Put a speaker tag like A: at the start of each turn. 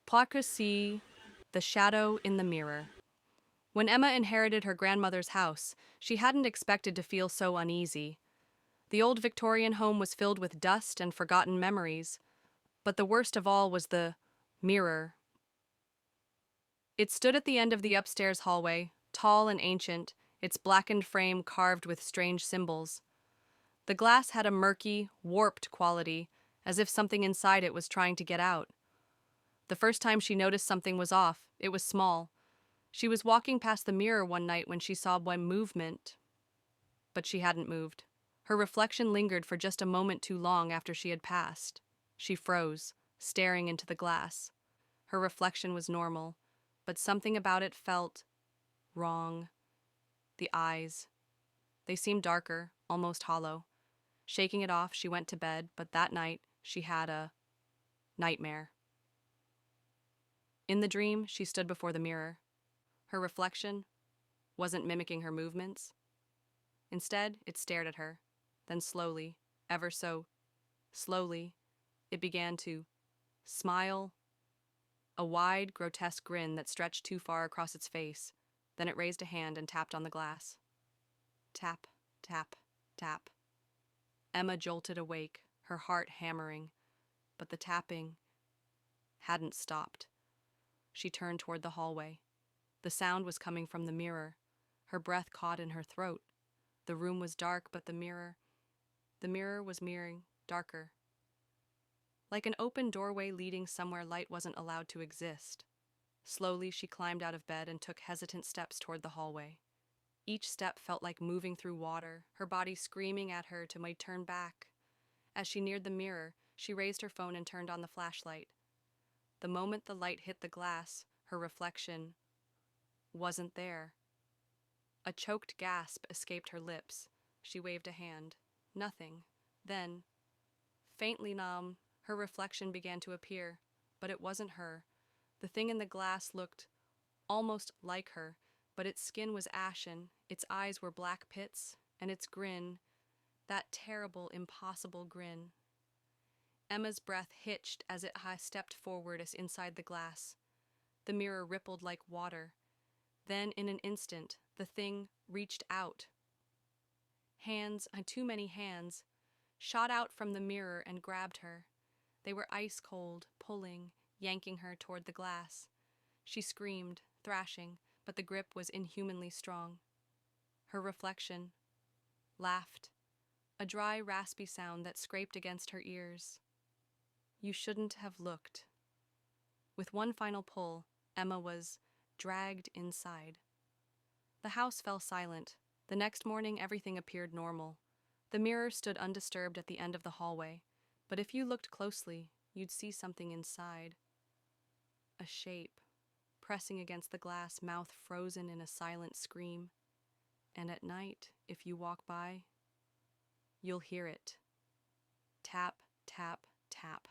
A: Prophecy, the shadow in the mirror. When Emma inherited her grandmother's house, she hadn't expected to feel so uneasy. The old Victorian home was filled with dust and forgotten memories, but the worst of all was the mirror. It stood at the end of the upstairs hallway, tall and ancient, its blackened frame carved with strange symbols. The glass had a murky, warped quality, as if something inside it was trying to get out. The first time she noticed something was off, it was small. She was walking past the mirror one night when she saw one movement, but she hadn't moved. Her reflection lingered for just a moment too long after she had passed. She froze, staring into the glass. Her reflection was normal, but something about it felt wrong. The eyes. They seemed darker, almost hollow. Shaking it off, she went to bed, but that night she had a nightmare. In the dream, she stood before the mirror. Her reflection wasn't mimicking her movements. Instead, it stared at her. Then slowly, ever so slowly, it began to smile, a wide, grotesque grin that stretched too far across its face. Then it raised a hand and tapped on the glass. Tap, tap, tap. Emma jolted awake, her heart hammering, but the tapping hadn't stopped. She turned toward the hallway. The sound was coming from the mirror. Her breath caught in her throat. The room was dark, but the mirror was mirroring darker. Like an open doorway leading somewhere light wasn't allowed to exist. Slowly, she climbed out of bed and took hesitant steps toward the hallway. Each step felt like moving through water, her body screaming at her to turn back. As she neared the mirror, she raised her phone and turned on the flashlight. The moment the light hit the glass, her reflection wasn't there. A choked gasp escaped her lips. She waved a hand. Nothing. Then, faintly numb, her reflection began to appear, but it wasn't her. The thing in the glass looked almost like her, but its skin was ashen, its eyes were black pits, and its grin, that terrible, impossible grin. Emma's breath hitched as it stepped forward as inside the glass. The mirror rippled like water. Then, in an instant, the thing reached out. Hands, too many hands, shot out from the mirror and grabbed her. They were ice cold, pulling, yanking her toward the glass. She screamed, thrashing, but the grip was inhumanly strong. Her reflection laughed, a dry, raspy sound that scraped against her ears. You shouldn't have looked. With one final pull, Emma was dragged inside. The house fell silent. The next morning, everything appeared normal. The mirror stood undisturbed at the end of the hallway, but if you looked closely, you'd see something inside. A shape, pressing against the glass, mouth frozen in a silent scream. And at night, if you walk by, you'll hear it. Tap, tap, tap.